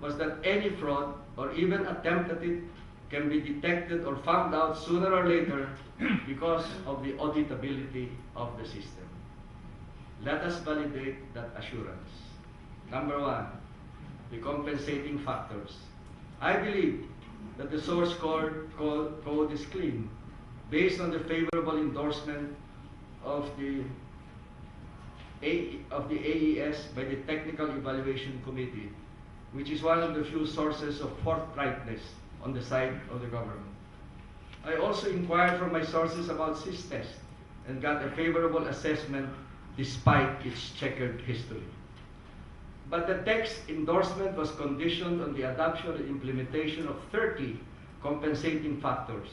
was that any fraud or even attempt at it can be detected or found out sooner or later because of the auditability of the system. Let us validate that assurance. Number one, the compensating factors. I believe that the source code is clean, based on the favorable endorsement of the AES by the Technical Evaluation Committee, which is one of the few sources of forthrightness on the side of the government. I also inquired from my sources about SysTest and got a favorable assessment despite its checkered history. But the text endorsement was conditioned on the adoption and implementation of 30 compensating factors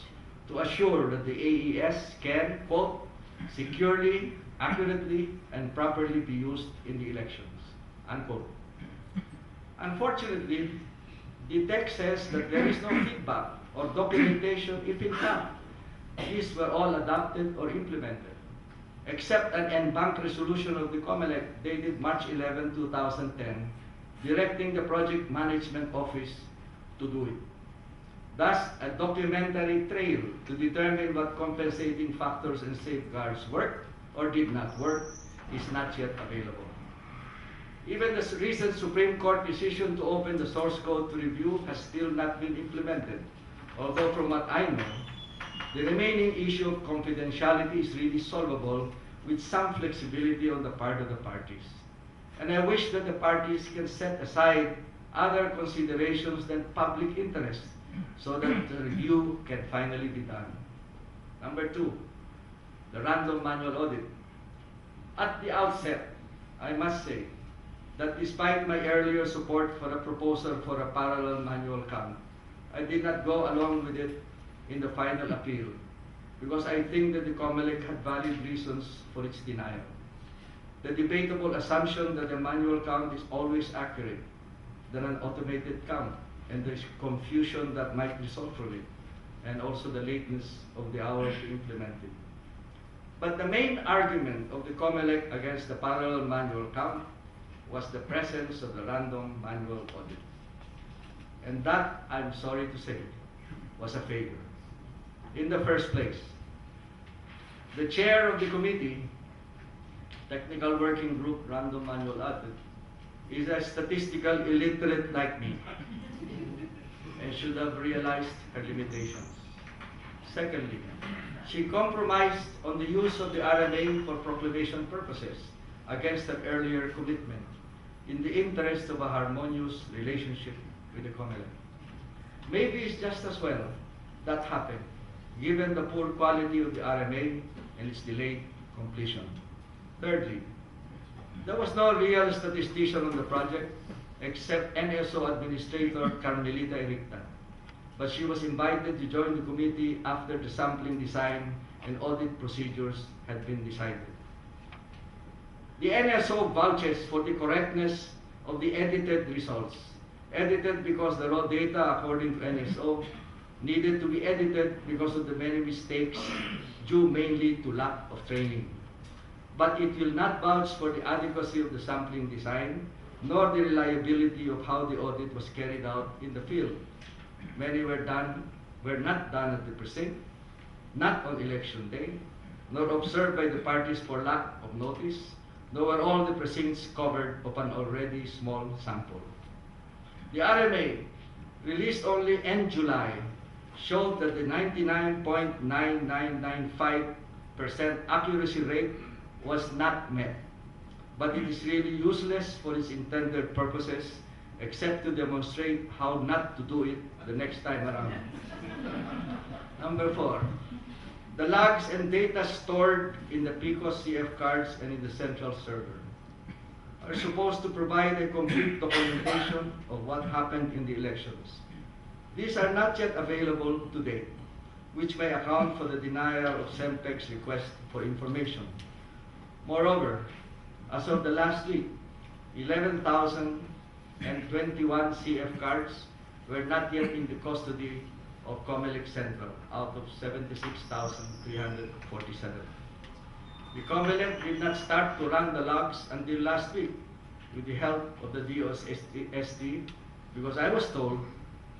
to assure that the AES can, quote, securely, accurately, and properly be used in the elections, unquote. Unfortunately, the text says that there is no feedback or documentation if in fact these were all adopted or implemented, except an en banc resolution of the COMELEC dated March 11, 2010, directing the Project Management Office to do it. Thus, a documentary trail to determine what compensating factors and safeguards worked or did not work is not yet available. Even the recent Supreme Court decision to open the source code to review has still not been implemented, although from what I know, the remaining issue of confidentiality is really solvable with some flexibility on the part of the parties. And I wish that the parties can set aside other considerations than public interest so that the review can finally be done. Number two, the random manual audit. At the outset, I must say that despite my earlier support for a proposal for a parallel manual count, I did not go along with it in the final appeal because I think that the COMELEC had valid reasons for its denial. The debatable assumption that a manual count is always accurate than an automated count, and there is confusion that might result from it, and also the lateness of the hour to implement it. But the main argument of the COMELEC against the parallel manual count was the presence of the random manual audit. And that, I'm sorry to say, was a failure. In the first place, the chair of the committee, Technical Working Group Random Manual Audit, is a statistical illiterate like me and should have realized her limitations. Secondly, she compromised on the use of the RMA for proclamation purposes against her earlier commitment in the interest of a harmonious relationship with the COMELEC. Maybe it's just as well that happened, given the poor quality of the RMA and its delayed completion. Thirdly, there was no real statistician on the project except NSO Administrator Carmelita Ericta, but she was invited to join the committee after the sampling design and audit procedures had been decided. The NSO vouches for the correctness of the edited results. Edited because the raw data, according to NSO, needed to be edited because of the many mistakes due mainly to lack of training. But it will not vouch for the adequacy of the sampling design, nor the reliability of how the audit was carried out in the field. Many were not done at the precinct, not on election day, nor observed by the parties for lack of notice, nor were all the precincts covered of an already small sample. The RMA, released only in July, showed that the 99.9995% accuracy rate was not met, but it is really useless for its intended purposes except to demonstrate how not to do it the next time around. Number 4, the logs and data stored in the PICOS CF cards and in the central server are supposed to provide a complete documentation of what happened in the elections. These are not yet available to date, which may account for the denial of SEMPEC's request for information. Moreover, as of the last week, 11,021 CF cards were not yet in the custody of COMELEC Central out of 76,347. The COMELEC did not start to run the logs until last week with the help of the DOST, because I was told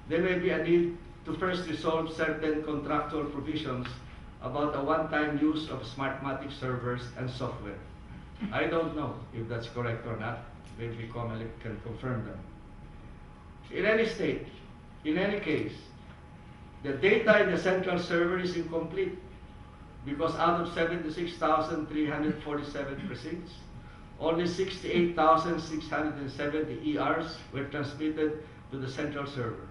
there may be a need to first resolve certain contractual provisions about a one-time use of Smartmatic servers and software. I don't know if that's correct or not. Maybe COMELEC can confirm them. In any state, in any case, the data in the central server is incomplete because out of 76,347 precincts, only 68,670 ERs were transmitted to the central server.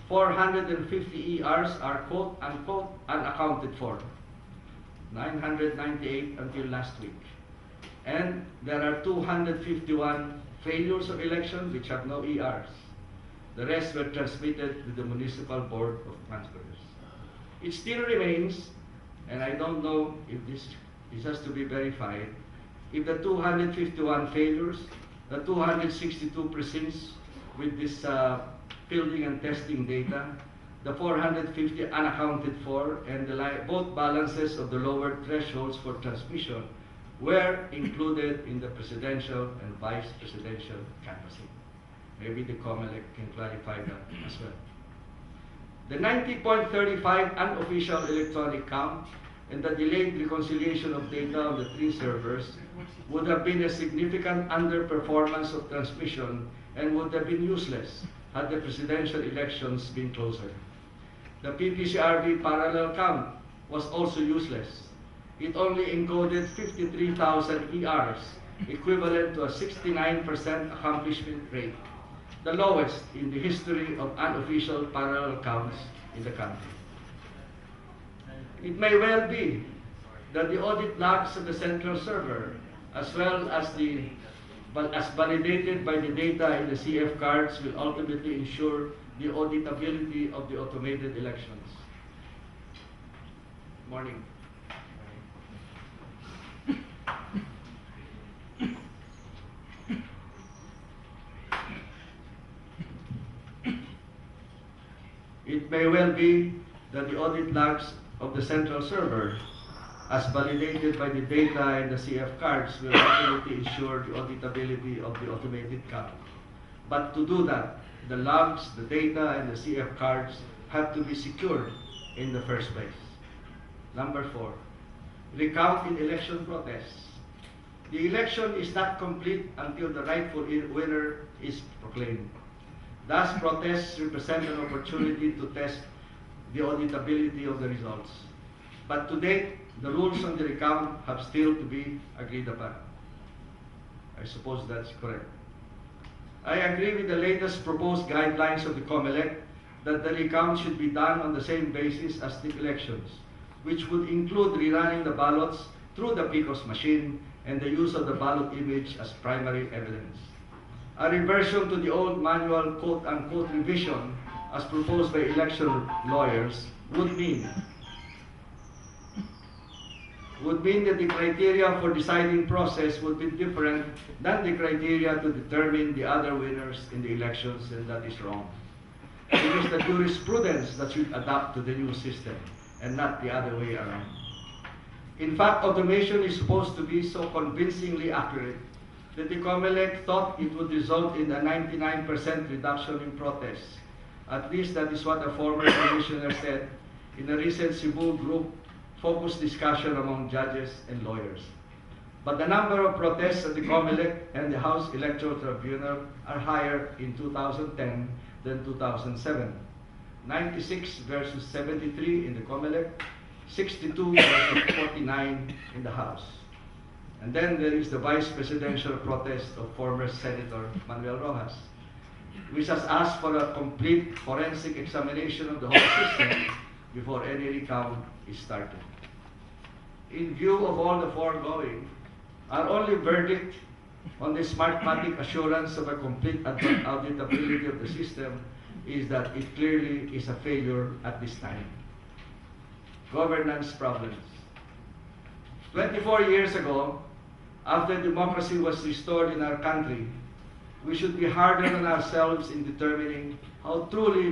450 ERs are quote-unquote unaccounted for, 998 until last week. And there are 251 failures of election which have no ERs. The rest were transmitted to the Municipal Board of Transfers. It still remains, and I don't know if this has to be verified, if the 251 failures, the 262 precincts with this fielding and testing data, the 450 unaccounted for, and both balances of the lower thresholds for transmission were included in the presidential and vice presidential canvassing. Maybe the COMELEC can clarify that as well. The 90.35 unofficial electronic count and the delayed reconciliation of data on the 3 servers would have been a significant underperformance of transmission and would have been useless had the presidential elections been closer. The PPCRV parallel count was also useless. It only encoded 53,000 ERs, equivalent to a 69% accomplishment rate, the lowest in the history of unofficial parallel counts in the country. It may well be that the audit logs of the central server, as well as validated by the data in the CF cards, will ultimately ensure the auditability of the automated elections. Morning. It may well be that the audit logs of the central server, as validated by the data in the CF cards, will ultimately ensure the auditability of the automated count. But to do that, the logs, the data, and the CF cards have to be secured in the first place. Number 4, recount in election protests. The election is not complete until the rightful winner is proclaimed. Thus, protests represent an opportunity to test the auditability of the results. But to date, the rules on the recount have still to be agreed upon. I suppose that's correct. I agree with the latest proposed guidelines of the COMELEC that the recount should be done on the same basis as the elections, which would include rerunning the ballots through the PICOS machine and the use of the ballot image as primary evidence. A reversion to the old manual quote-unquote revision as proposed by election lawyers would mean that the criteria for deciding process would be different than the criteria to determine the other winners in the elections, and that is wrong. It is the jurisprudence that should adapt to the new system and not the other way around. In fact, automation is supposed to be so convincingly accurate that the COMELEC thought it would result in a 99% reduction in protests. At least that is what a former commissioner said in a recent Cebu group focused discussion among judges and lawyers. But the number of protests at the COMELEC and the House Electoral Tribunal are higher in 2010 than 2007. 96 versus 73 in the COMELEC, 62 versus 49 in the House. And then there is the vice presidential protest of former Senator Manuel Rojas, which has asked for a complete forensic examination of the whole system before any recount is started. In view of all the foregoing, our only verdict on the Smartmatic assurance of a complete auditability of the system is that it clearly is a failure at this time. Governance problems. 24 years ago, after democracy was restored in our country, we should be harder on ourselves in determining how truly